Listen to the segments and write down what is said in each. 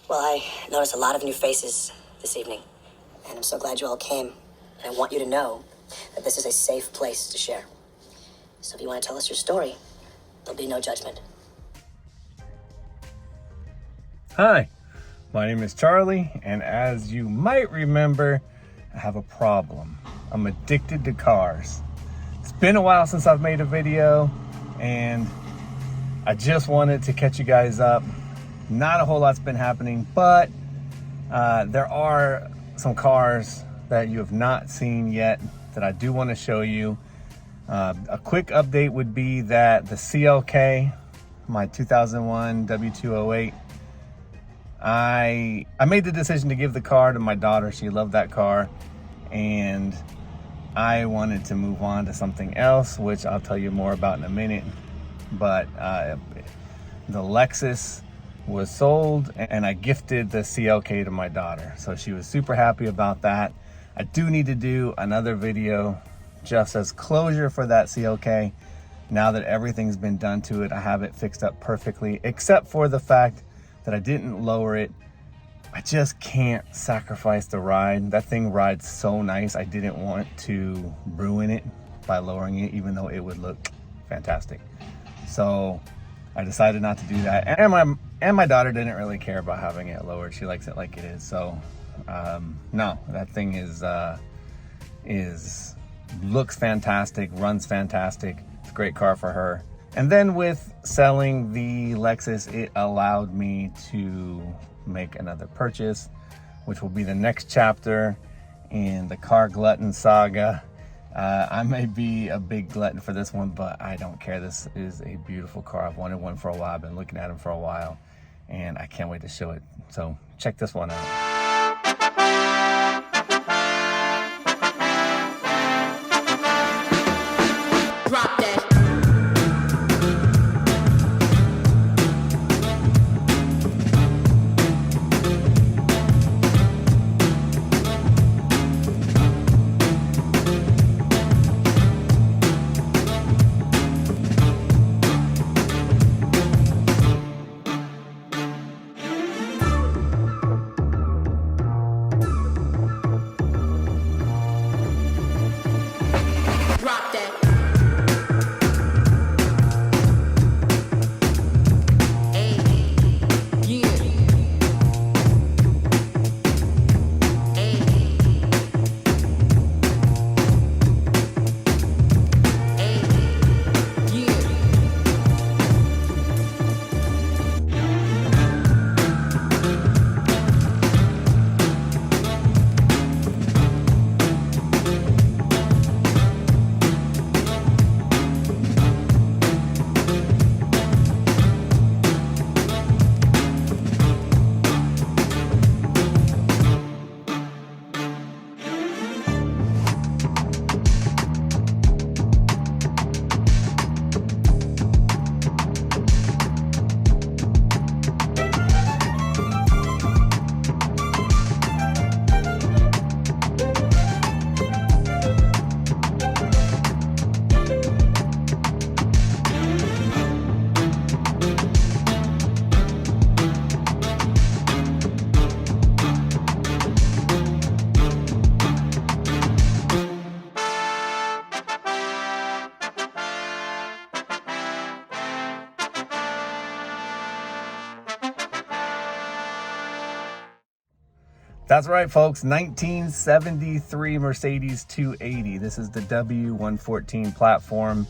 Well, I noticed a lot of new faces this evening, and I'm so glad you all came. And I want you to know that this is a safe place to share. So if you want to tell us your story, there'll be no judgment. Hi, my name is Charlie, and as you might remember, I have a problem. I'm addicted to cars. It's been a while since I've made a video, and I just wanted to catch you guys up. Not a whole lot's been happening, but there are some cars that you have not seen yet that I do want to show you. A quick update would be that the CLK, my 2001 W208, I made the decision to give the car to my daughter. She loved that car, and I wanted to move on to something else, which I'll tell you more about in a minute. But the Lexus was sold, and I gifted the CLK to my daughter, so she was super happy about that. I do need to do another video just as closure for that CLK. Now that everything's been done to it, I have it fixed up perfectly, except for the fact that I didn't lower it. I just can't sacrifice the ride. That thing rides so nice. I didn't want to ruin it by lowering it, even though it would look fantastic. So I decided not to do that. And my daughter didn't really care about having it lowered. She likes it like it is. So no, that thing looks fantastic, runs fantastic. It's a great car for her. And then with selling the Lexus, it allowed me to make another purchase, which will be the next chapter in the car glutton saga. I may be a big glutton for this one, but I don't care. This is a beautiful car. I've wanted one for a while. I've been looking at them for a while, and I can't wait to show it. So check this one out. Drop that. Drop that. That's right, folks. 1973 Mercedes 280. This is the W114 platform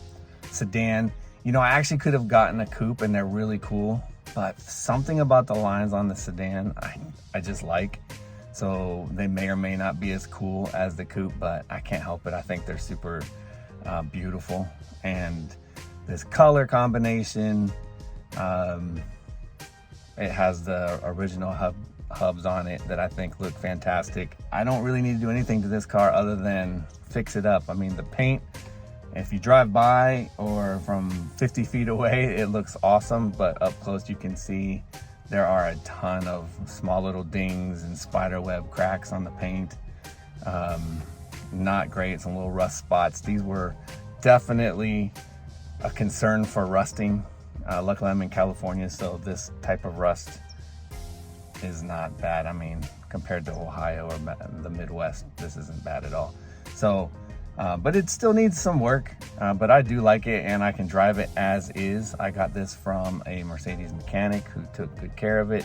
sedan. You know, I actually could have gotten a coupe, and they're really cool, but something about the lines on the sedan I just like. So they may or may not be as cool as the coupe, but I can't help it. I think they're super beautiful. And this color combination, it has the original hubs on it that I think look fantastic. I don't really need to do anything to this car other than fix it up. I mean, the paint, if you drive by or from 50 feet away, it looks awesome, but up close you can see there are a ton of small little dings and spider web cracks on the paint. Not great, some little rust spots. These were definitely a concern for rusting. Luckily I'm in California, so this type of rust is not bad. I mean, compared to Ohio or the Midwest, this isn't bad at all. So, but it still needs some work, but I do like it, and I can drive it as is. I got this from a Mercedes mechanic who took good care of it,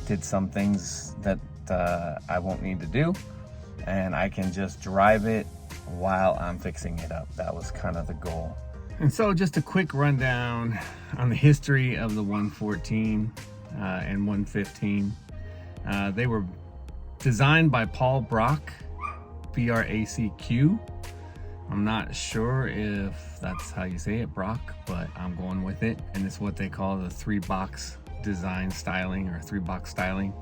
did some things that I won't need to do, and I can just drive it while I'm fixing it up. That was kind of the goal. And so just a quick rundown on the history of the 114 and 115. They were designed by Paul Brock, B-R-A-C-Q. I'm not sure if that's how you say it, Brock, but I'm going with it. And it's what they call the 3-box design styling, or 3-box styling.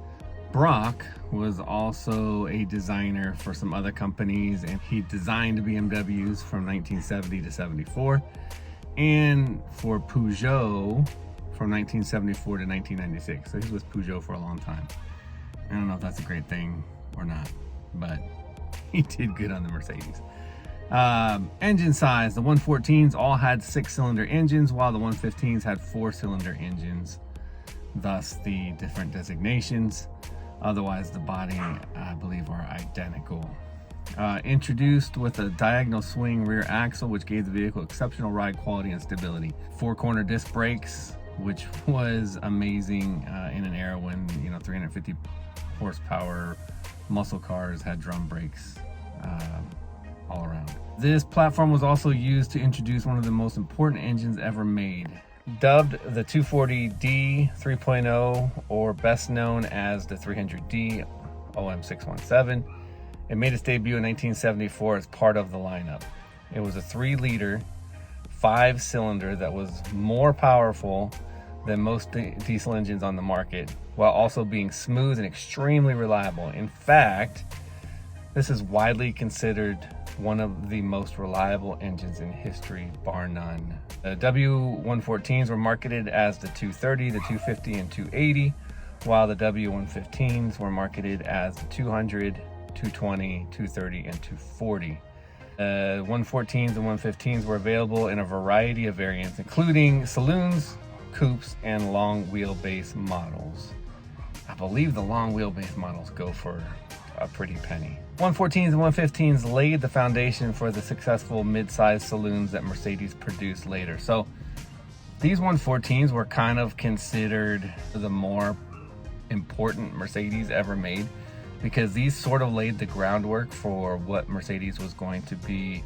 Brock was also a designer for some other companies, and he designed BMWs from 1970 to 74, and for Peugeot from 1974 to 1996. So he was Peugeot for a long time. I don't know if that's a great thing or not, but he did good on the Mercedes. Engine size, the 114s all had 6-cylinder engines, while the 115s had 4-cylinder engines, thus the different designations. Otherwise, the body, I believe, are identical. Introduced with a diagonal swing rear axle, which gave the vehicle exceptional ride quality and stability. 4-corner disc brakes, which was amazing in an era when 350 horsepower muscle cars had drum brakes all around. This platform was also used to introduce one of the most important engines ever made. Dubbed the 240D 3.0, or best known as the 300D OM617, it made its debut in 1974 as part of the lineup. It was a 3-liter, 5-cylinder that was more powerful than most diesel engines on the market, while also being smooth and extremely reliable. In fact, this is widely considered one of the most reliable engines in history, bar none. The W114s were marketed as the 230, the 250, and 280, while the W115s were marketed as the 200, 220, 230, and 240. 114s and 115s were available in a variety of variants, including saloons, coupes, and long wheelbase models. I believe the long wheelbase models go for a pretty penny. 114s and 115s laid the foundation for the successful mid-size saloons that Mercedes produced later. So these 114s were kind of considered the more important Mercedes ever made, because these sort of laid the groundwork for what Mercedes was going to be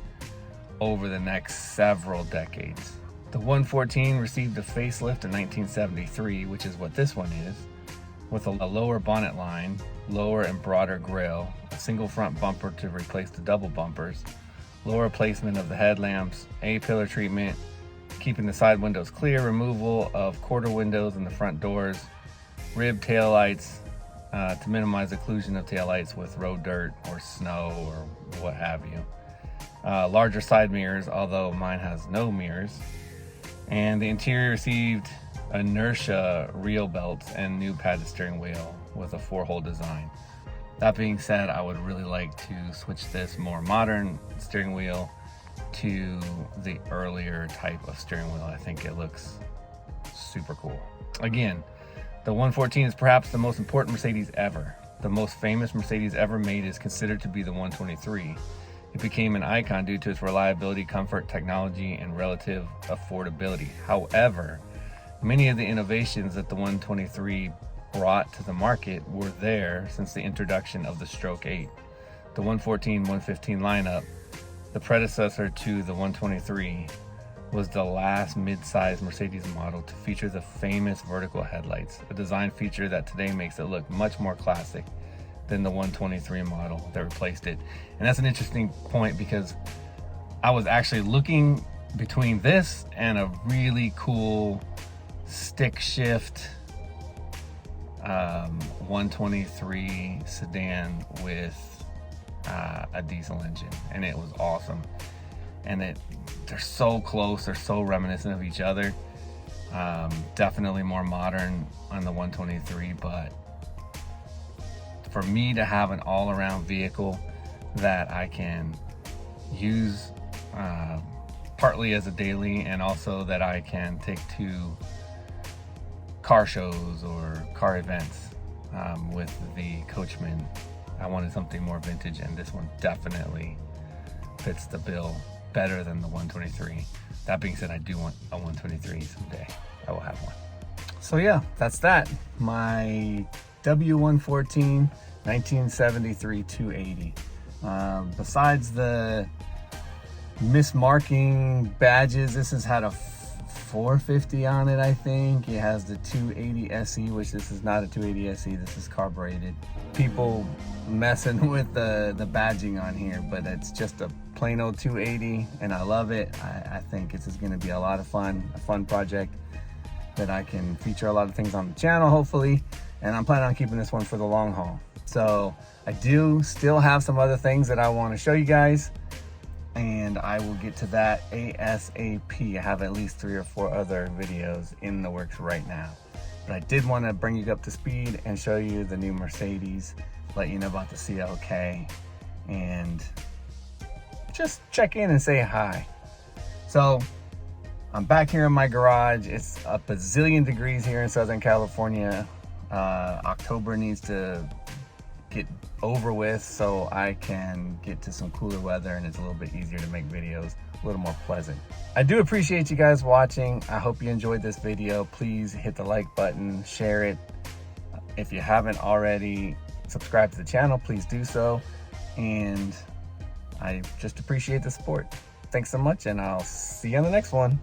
over the next several decades. The 114 received a facelift in 1973, which is what this one is, with a lower bonnet line, lower and broader grille, a single front bumper to replace the double bumpers, lower placement of the headlamps, A-pillar treatment, keeping the side windows clear, removal of quarter windows in the front doors, rib taillights to minimize occlusion of taillights with road dirt or snow or what have you. Larger side mirrors, although mine has no mirrors. And the interior received inertia reel belts and new padded steering wheel with a 4-hole design. That being said, I would really like to switch this more modern steering wheel to the earlier type of steering wheel. I think it looks super cool. Again, the 114 is perhaps the most important Mercedes ever. The most famous Mercedes ever made is considered to be the 123. It became an icon due to its reliability, comfort, technology, and relative affordability. However, many of the innovations that the 123 brought to the market were there since the introduction of the Stroke 8. The 114-115 lineup, the predecessor to the 123, was the last mid-size Mercedes model to feature the famous vertical headlights, a design feature that today makes it look much more classic than the 123 model that replaced it. And that's an interesting point, because I was actually looking between this and a really cool stick shift 123 sedan with a diesel engine, and it was awesome. And they're so close, they're so reminiscent of each other. Definitely more modern on the 123, but for me to have an all-around vehicle that I can use partly as a daily, and also that I can take to car shows or car events, with the Coachman. I wanted something more vintage, and this one definitely fits the bill better than the 123. That being said, I do want a 123 someday. I will have one. So yeah, that's that. My W114 1973 280. Besides the mismarking badges, this has had a 450 on it, I think. It has the 280 SE, which this is not a 280 SE, this is carbureted. People messing with the badging on here, but it's just a plain old 280, and I love it. I think this is going to be a lot of fun, a fun project that I can feature a lot of things on the channel, hopefully, and I'm planning on keeping this one for the long haul. So I do still have some other things that I want to show you guys, and I will get to that ASAP. I have at least 3 or 4 other videos in the works right now, but I did want to bring you up to speed and show you the new Mercedes, let you know about the CLK, and just check in and say hi. So I'm back here in my garage. It's a bazillion degrees here in Southern California. October needs to get over with so I can get to some cooler weather, and it's a little bit easier to make videos, a little more pleasant. I do appreciate you guys watching. I hope you enjoyed this video. Please hit the like button, share it. If you haven't already subscribed to the channel, please do so. And I just appreciate the support. Thanks so much, and I'll see you on the next one.